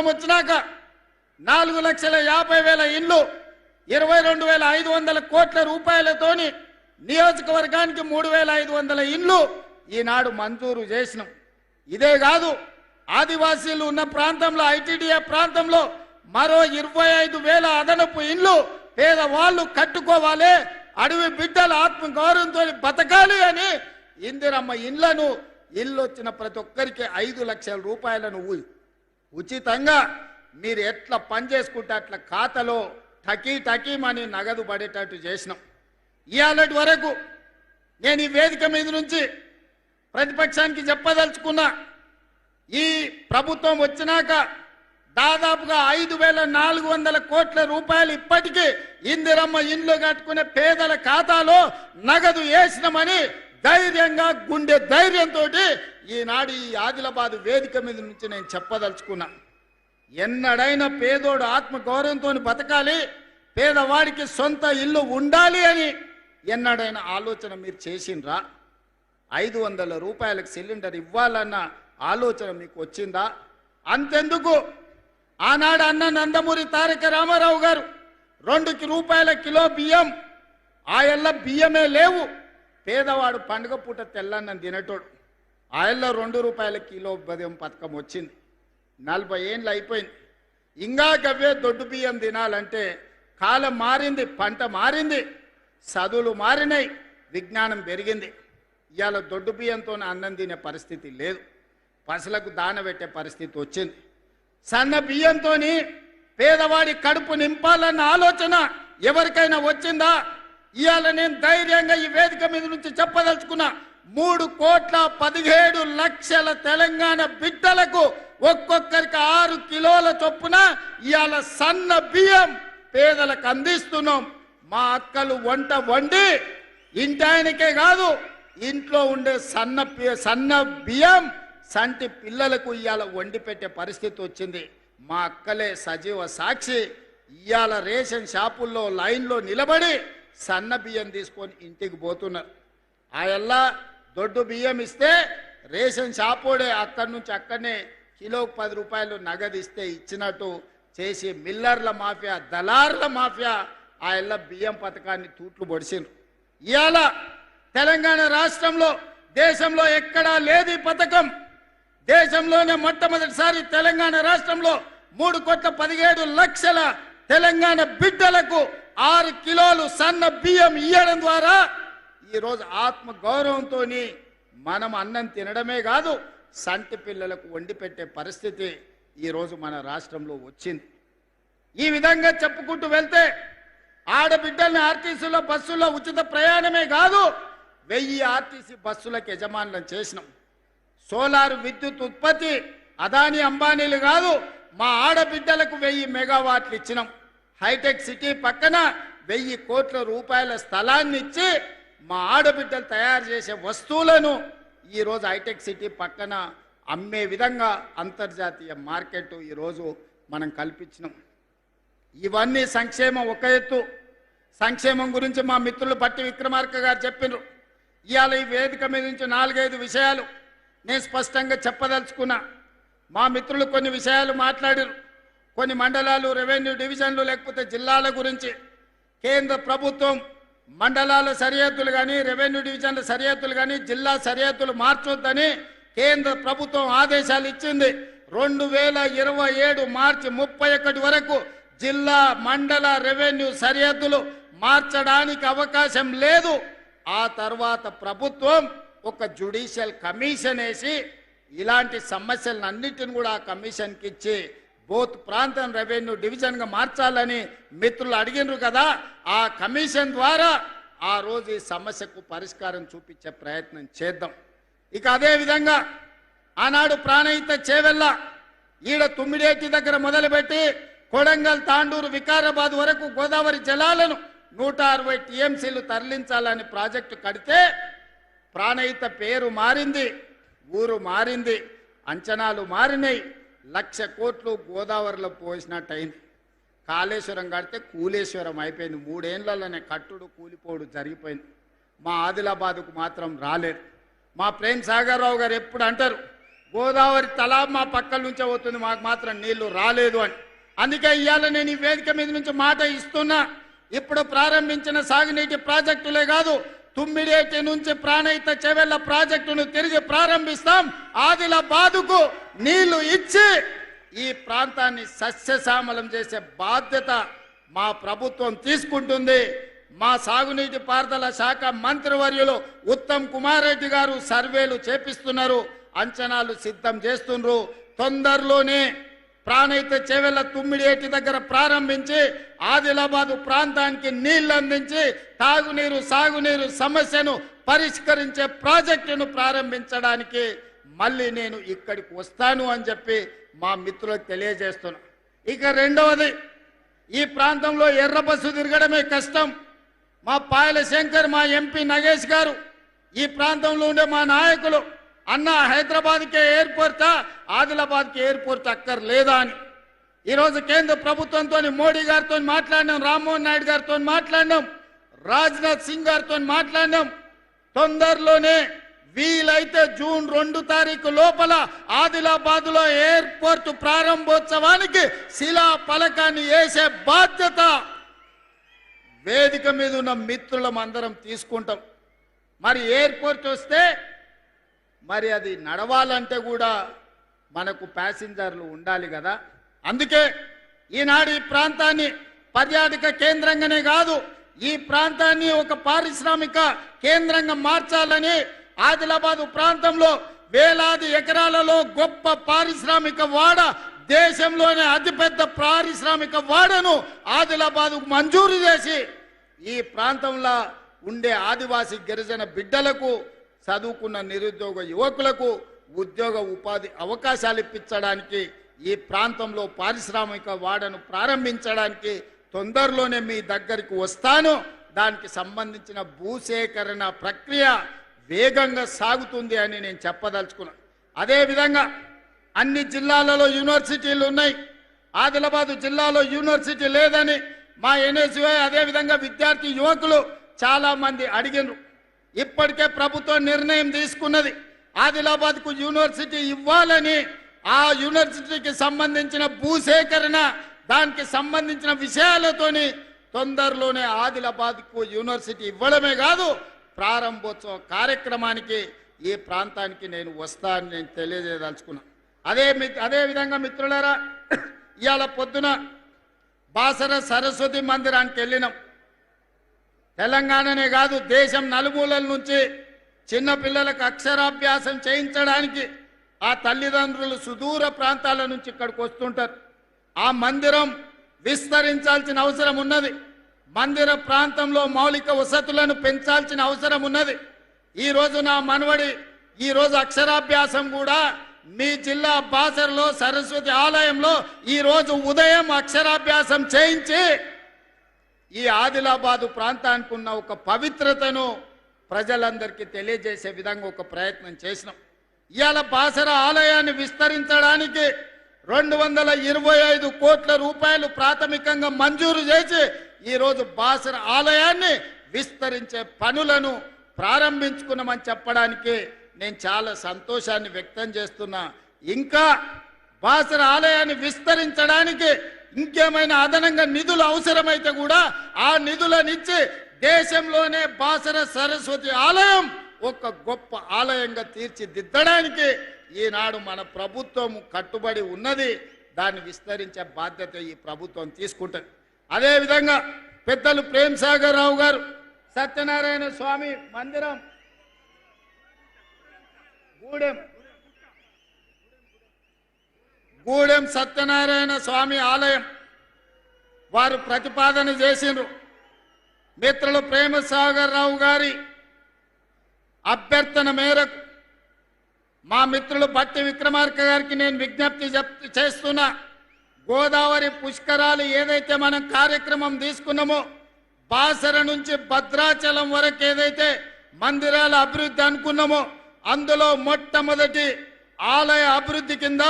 వచ్చినాక 4,50,000 ఇండ్లు 22,500 కోట్ల రూపాయలతోని నియోజకవర్గానికి 3,500 ఇండ్లు ఈనాడు మంజూరు చేసినాం. ఇదే కాదు, ఆదివాసీలు ఉన్న ప్రాంతంలో ఐటీడీఏ ప్రాంతంలో మరో 25,000 అదనపు ఇండ్లు పేదవాళ్ళు కట్టుకోవాలి, అడవి బిడ్డల ఆత్మ గౌరవంతో బతకాలి అని ఇందిరమ్మ ఇండ్లను ఇల్లు వచ్చిన ప్రతి ఒక్కరికి 5 లక్షల రూపాయలను ఉచితంగా మీరు ఎట్లా పని చేసుకుంటే అట్లా ఖాతాలో టకీమని నగదు పడేటట్టు చేసినాం. ఇవాళటి వరకు నేను ఈ వేదిక మీద నుంచి ప్రతిపక్షానికి చెప్పదలుచుకున్నా, ఈ ప్రభుత్వం వచ్చినాక దాదాపుగా 5,400 కోట్ల రూపాయలు ఇప్పటికీ ఇందిరమ్మ ఇండ్లు కట్టుకునే పేదల ఖాతాలో నగదు వేసినామని ధైర్యంగా గుండె ధైర్యంతో ఈనాడు ఈ ఆదిలాబాద్ వేదిక మీద నుంచి నేను చెప్పదలుచుకున్నా. ఎన్నడైనా పేదోడు ఆత్మ గౌరవంతో బతకాలి, పేదవాడికి సొంత ఇల్లు ఉండాలి అని ఎన్నడైనా ఆలోచన మీరు చేసిండ్రా? 500 రూపాయలకు సిలిండర్ ఇవ్వాలన్న ఆలోచన మీకు వచ్చిందా? అంతెందుకు, ఆనాడు అన్న నందమూరి తారక రామారావు గారు 2 రూపాయల కిలో బియ్యం, ఆయల్ల బియ్యమే లేవు, పేదవాడు పండుగ పూట తెల్లన్నం తినేటోడు, ఆయల్ల 2 రూపాయల కిలో బియ్యం పథకం వచ్చింది. 40 ఏళ్ళు అయిపోయింది. ఇంకా గవ్వే దొడ్డు బియ్యం తినాలంటే కాలం మారింది, పంట మారింది, చదువులు మారినాయి, విజ్ఞానం పెరిగింది. ఇవాళ దొడ్డు బియ్యంతో అన్నం తినే పరిస్థితి లేదు, పసులకు దాన పెట్టే పరిస్థితి వచ్చింది. సన్న బియ్యంతో పేదవాడి కడుపు నింపాలన్న ఆలోచన ఎవరికైనా వచ్చిందా? ఇవాళ నేను ధైర్యంగా ఈ వేదిక మీద నుంచి చెప్పదలుచుకున్నా, 3,17,00,000 తెలంగాణ బిడ్డలకు ఒక్కొక్కరికి 6 కిలోల చొప్పున ఇవాళ సన్న బియ్యం పేదలకు అందిస్తున్నాం. మా అక్కలు వంట వండి ఇంటాయనకే కాదు, ఇంట్లో ఉండే సన్న బియ్యం సంటి పిల్లలకు ఇవాళ వండి పెట్టే పరిస్థితి వచ్చింది. మా అక్కలే సజీవ సాక్షి. ఇవాళ రేషన్ షాపుల్లో లైన్లో నిలబడి సన్న బియ్యం తీసుకొని ఇంటికి పోతున్నారు. ఆయల్లా దొడ్డు బియ్యం ఇస్తే రేషన్ షాపోడే అక్కడి నుంచి అక్కడనే కిలోకి 10 రూపాయలు నగదు ఇస్తే ఇచ్చినట్టు చేసి మిల్లర్ల మాఫియా, దళార్ల మాఫియా ఆయల్ల బియ్యం పథకాన్ని తూట్లు పొడిచిండ్రు. ఇవాళ తెలంగాణ రాష్ట్రంలో దేశంలో ఎక్కడా లేదు ఈ పథకం. దేశంలోనే మొట్టమొదటిసారి తెలంగాణ రాష్ట్రంలో 3,17,00,000 తెలంగాణ బిడ్డలకు 6 కిలోలు సన్న బియ్యం ఇవ్వడం ద్వారా ఈరోజు ఆత్మ గౌరవంతో మనం అన్నం తినడమే కాదు, సంటి పిల్లలకు వండి పెట్టే పరిస్థితి ఈరోజు మన రాష్ట్రంలో వచ్చింది. ఈ విధంగా చెప్పుకుంటూ వెళ్తే ఆడబిడ్డల్ని ఆర్టీసీలో బస్సుల్లో ఉచిత ప్రయాణమే కాదు, 1000 ఆర్టీసీ బస్సులకు యజమానులను చేసినాం. సోలార్ విద్యుత్ ఉత్పత్తి అదానీ అంబానీలు కాదు, మా ఆడబిడ్డలకు 1000 మెగావాట్లు ఇచ్చినాం. హైటెక్ సిటీ పక్కన 1000 కోట్ల రూపాయల స్థలాన్ని ఇచ్చి మా ఆడబిడ్డలు తయారు చేసే వస్తువులను ఈరోజు హైటెక్ సిటీ పక్కన అమ్మే విధంగా అంతర్జాతీయ మార్కెట్ ఈరోజు మనం కల్పించినాం. ఇవన్నీ సంక్షేమం ఒక ఎత్తు. సంక్షేమం గురించి మా మిత్రులు పట్టి విక్రమార్క గారు చెప్పినారు. ఇవాళ ఈ వేదిక మీద నుంచి 4-5 విషయాలు నేను స్పష్టంగా చెప్పదలుచుకున్నా. మా మిత్రులు కొన్ని విషయాలు మాట్లాడారు. కొన్ని మండలాలు, రెవెన్యూ డివిజన్లు లేకపోతే జిల్లాల గురించి కేంద్ర ప్రభుత్వం మండలాల సరిహద్దులు కానీ, రెవెన్యూ డివిజన్ల సరిహద్దులు కానీ, జిల్లా సరిహద్దులు మార్చొద్దని కేంద్ర ప్రభుత్వం ఆదేశాలు ఇచ్చింది. 2027 మార్చి 31 వరకు జిల్లా, మండల, రెవెన్యూ సరిహద్దులు మార్చడానికి అవకాశం లేదు. ఆ తర్వాత ప్రభుత్వం ఒక జ్యుడిషియల్ కమిషన్ వేసి ఇలాంటి సమస్యలన్నిటిని కూడా ఆ కమిషన్కి ఇచ్చి బోత్ ప్రాంతం రెవెన్యూ డివిజన్గా మార్చాలని మిత్రులు అడిగినారు కదా, ఆ కమిషన్ ద్వారా ఆ రోజు ఈ సమస్యకు పరిష్కారం చూపించే ప్రయత్నం చేద్దాం. ఇక అదేవిధంగా ఆనాడు ప్రాణహిత చేవెళ్ళ ఈడ తుమ్మిడేటి దగ్గర మొదలుపెట్టి కొడంగల్, తాండూరు, వికారాబాద్ వరకు గోదావరి జలాలను 160 టీఎంసీలు తరలించాలని ప్రాజెక్టు కడితే ప్రాణహిత పేరు మారింది, ఊరు మారింది, అంచనాలు మారినాయి. 1,00,000 కోట్లు గోదావరిలో పోసినట్టు అయింది. కాళేశ్వరం కడితే కూలేశ్వరం అయిపోయింది. 3 ఏళ్లలోనే కట్టుడు కూలిపోడు జరిగిపోయింది. మా ఆదిలాబాద్కు మాత్రం రాలేదు. మా ప్రేమ్ సాగర్ రావు గారు ఎప్పుడు అంటారు, గోదావరి తలా మా పక్కల నుంచే పోతుంది, మాకు మాత్రం నీళ్లు రాలేదు అని. అందుకే ఇవాళ నేను ఈ వేదిక మీద నుంచి మాట ఇస్తున్నా. ఇప్పుడు ప్రారంభించిన సాగునీటి ప్రాజెక్టులే కాదు, తుమ్మిడేటి నుంచి ప్రాణహిత చెవెళ్ల ప్రాజెక్టును తిరిగి ప్రారంభిస్తాం. ఆదిలాబాదుకు నీళ్లు ఇచ్చి ఈ ప్రాంతాన్ని సస్యశ్యామలం చేసే బాధ్యత మా ప్రభుత్వం తీసుకుంటుంది. మా సాగునీటి పారుదల శాఖ మంత్రివర్యులు ఉత్తమ్ కుమార్ రెడ్డి గారు సర్వేలు చేపిస్తున్నారు, అంచనాలు సిద్ధం చేస్తున్నారు. తొందరలోనే ప్రాణహిత చెవెళ్ల తుమ్మిడేటి దగ్గర ప్రారంభించి ఆదిలాబాదు ప్రాంతానికి నీళ్లు అందించి తాగునీరు సాగునీరు సమస్యను పరిష్కరించే ప్రాజెక్టును ప్రారంభించడానికి మళ్ళీ నేను ఇక్కడికి వస్తాను అని చెప్పి మా మిత్రులకు తెలియజేస్తున్నా. ఇక రెండవది, ఈ ప్రాంతంలో ఎర్ర బస్సు తిరగడమే కష్టం. మా పాయల శంకర్, మా ఎంపీ నగేష్ గారు, ఈ ప్రాంతంలో ఉండే మా నాయకులు అన్న హైదరాబాద్కే ఎయిర్పోర్టా, ఆదిలాబాద్కి ఎయిర్పోర్ట్ అక్కర్లేదా అని ఈరోజు కేంద్ర ప్రభుత్వంతో మోడీ గారితో మాట్లాడినాం, రామ్మోహన్ నాయుడు గారితో మాట్లాడినాం, రాజ్నాథ్ సింగ్ గారితో మాట్లాడినాం. తొందరలోనే వీలైతే జూన్ 2 తారీఖు లోపల ఆదిలాబాద్లో ఎయిర్పోర్ట్ ప్రారంభోత్సవానికి శిలా ఫలకాన్ని వేసే బాధ్యత వేదిక మీద ఉన్న మిత్రులం అందరం తీసుకుంటాం. మరి ఎయిర్పోర్ట్ వస్తే మరి అది నడవాలంటే కూడా మనకు ప్యాసింజర్లు ఉండాలి కదా. అందుకే ఈనాడు ఈ ప్రాంతాన్ని పర్యాటక కేంద్రంగానే కాదు, ఈ ప్రాంతాన్ని ఒక పారిశ్రామిక కేంద్రంగా మార్చాలని ఆదిలాబాదు ప్రాంతంలో వేలాది ఎకరాలలో గొప్ప పారిశ్రామిక వాడ, దేశంలోనే అతిపెద్ద పారిశ్రామిక వాడను ఆదిలాబాదుకు మంజూరు చేసి ఈ ప్రాంతంలో ఉండే ఆదివాసీ గిరిజన బిడ్డలకు, చదువుకున్న నిరుద్యోగ యువకులకు ఉద్యోగ ఉపాధి అవకాశాలు ఇప్పించడానికి, ఈ ప్రాంతంలో పారిశ్రామిక వాడను ప్రారంభించడానికి తొందరలోనే మీ దగ్గరికి వస్తాను. దానికి సంబంధించిన భూసేకరణ ప్రక్రియ వేగంగా సాగుతుంది అని నేను చెప్పదలుచుకున్నాను. అదేవిధంగా అన్ని జిల్లాలలో యూనివర్సిటీలు ఉన్నాయి, ఆదిలాబాదు జిల్లాలో యూనివర్సిటీ లేదని మా ఎన్ఎస్యుఐ అదేవిధంగా విద్యార్థి యువకులు చాలామంది అడిగినారు. ఇప్పటికే ప్రభుత్వం నిర్ణయం తీసుకున్నది, ఆదిలాబాద్కు యూనివర్సిటీ ఇవ్వాలని. ఆ యూనివర్సిటీకి సంబంధించిన భూసేకరణ, దానికి సంబంధించిన విషయాలతోని తొందరలోనే ఆదిలాబాద్కు యూనివర్సిటీ ఇవ్వడమే కాదు, ప్రారంభోత్సవ కార్యక్రమానికి ఈ ప్రాంతానికి నేను వస్తానని నేను తెలియజేయదలుచుకున్నా. అదేవిధంగా మిత్రులారా, ఇవాళ పొద్దున బాసర సరస్వతి మందిరానికి వెళ్ళినాం. తెలంగాణనే కాదు, దేశం నలుమూలల నుంచి చిన్నపిల్లలకు అక్షరాభ్యాసం చేయించడానికి ఆ తల్లిదండ్రులు సుదూర ప్రాంతాల నుంచి ఇక్కడికి వస్తుంటారు. ఆ మందిరం విస్తరించాల్సిన అవసరం ఉన్నది. మందిర ప్రాంతంలో మౌలిక వసతులను పెంచాల్సిన అవసరం ఉన్నది. ఈరోజు నా మనవడి ఈరోజు అక్షరాభ్యాసం కూడా మీ జిల్లా బాసరలో సరస్వతి ఆలయంలో ఈరోజు ఉదయం అక్షరాభ్యాసం చేయించి ఈ ఆదిలాబాదు ప్రాంతానికి ఉన్న ఒక పవిత్రతను ప్రజలందరికీ తెలియజేసే విధంగా ఒక ప్రయత్నం చేసినాం. ఇవాళ బాసర ఆలయాన్ని విస్తరించడానికి 225 కోట్ల రూపాయలు ప్రాథమికంగా మంజూరు చేసి ఈరోజు బాసర ఆలయాన్ని విస్తరించే పనులను ప్రారంభించుకున్నామని చెప్పడానికి నేను చాలా సంతోషాన్ని వ్యక్తం చేస్తున్నా. ఇంకా బాసర ఆలయాన్ని విస్తరించడానికి ఇంకేమైనా అదనంగా నిధులు అవసరమైతే కూడా ఆ నిధులనిచ్చి దేశంలోనే బాసర సరస్వతి ఆలయం ఒక గొప్ప ఆలయంగా తీర్చిదిద్దడానికి ఈనాడు మన ప్రభుత్వం కట్టుబడి ఉన్నది. దాన్ని విస్తరించే బాధ్యత ఈ ప్రభుత్వం తీసుకుంటుంది. అదేవిధంగా పెద్దలు ప్రేమ్ సాగర్ రావు గారు సత్యనారాయణ స్వామి మందిరం గూడెం సత్యనారాయణ స్వామి ఆలయం వారు ప్రతిపాదన చేసిండ్రు. మిత్రులు ప్రేమ సాగర్ రావు గారి అభ్యర్థన మేరకు మా మిత్రులు భట్టి విక్రమార్క గారికి నేను విజ్ఞప్తి చేస్తున్నా. గోదావరి పుష్కరాలు ఏదైతే మనం కార్యక్రమం తీసుకున్నామో, బాసర నుంచి భద్రాచలం వరకు ఏదైతే మందిరాల అభివృద్ధి అనుకున్నామో, అందులో మొట్టమొదటి ఆలయ అభివృద్ధి కింద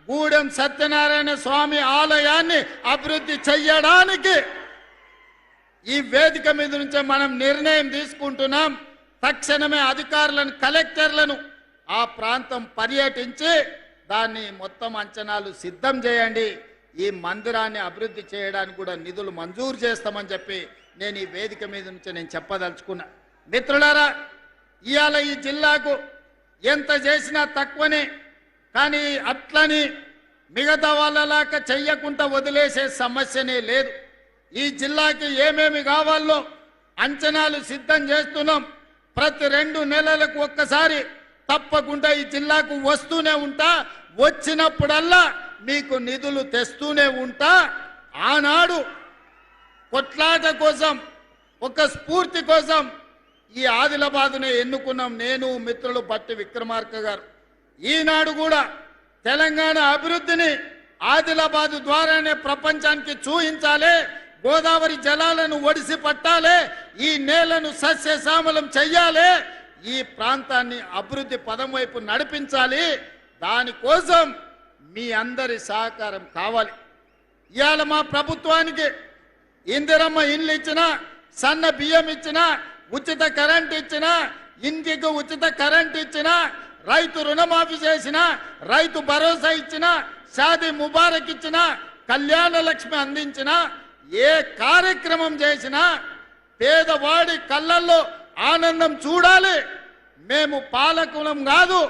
గూడెం సత్యనారాయణ స్వామి ఆలయాన్ని అభివృద్ధి చెయ్యడానికి ఈ వేదిక మీద నుంచే మనం నిర్ణయం తీసుకుంటున్నాం. తక్షణమే అధికారులను, కలెక్టర్లను ఆ ప్రాంతం పర్యటించి దాన్ని మొత్తం అంచనాలు సిద్ధం చేయండి. ఈ మందిరాన్ని అభివృద్ధి చేయడానికి కూడా నిధులు మంజూరు చేస్తామని చెప్పి నేను ఈ వేదిక మీద నుంచి నేను చెప్పదలుచుకున్నా. మిత్రులారా, ఇవాళ ఈ జిల్లాకు ఎంత చేసినా తక్కువనే, కానీ అట్లని మిగతా వాళ్ళలాగా చెయ్యకుండా వదిలేసే సమస్యనే లేదు. ఈ జిల్లాకి ఏమేమి కావాలో అంచనాలు సిద్ధం చేస్తున్నాం. ప్రతి 2 నెలలకు ఒక్కసారి తప్పకుండా ఈ జిల్లాకు వస్తూనే ఉంటా. వచ్చినప్పుడల్లా మీకు నిధులు తెస్తూనే ఉంటా. ఆనాడు కొట్లాట కోసం, ఒక స్ఫూర్తి కోసం ఈ ఆదిలాబాదునే ఎన్నుకున్నాం, నేను మిత్రులు బట్టి విక్రమార్క గారు. ఈనాడు కూడా తెలంగాణ అభివృద్ధిని ఆదిలాబాదు ద్వారానే ప్రపంచానికి చూపించాలి. గోదావరి జలాలను ఒడిసి పట్టాలి, ఈ నేలను సస్యశ్యామలం చెయ్యాలి, ఈ ప్రాంతాన్ని అభివృద్ధి పదం వైపు నడిపించాలి. దానికోసం మీ అందరి సహకారం కావాలి. ఇవాళ మా ప్రభుత్వానికి ఇందిరమ్మ ఇండ్లు ఇచ్చినా, సన్న బియ్యం ఇచ్చినా, ఉచిత కరెంట్ ఇచ్చినా, ఇంటికి ఉచిత కరెంట్ ఇచ్చినా, రైతు రుణమాఫీ చేసినా, రైతు భరోసా ఇచ్చినా, షాదీ ముబారక్ ఇచ్చినా, కళ్యాణ లక్ష్మి అందించినా, ఏ కార్యక్రమం చేసినా పేదవాడి కళ్ళల్లో ఆనందం చూడాలి. మేము పాలకులం కాదు.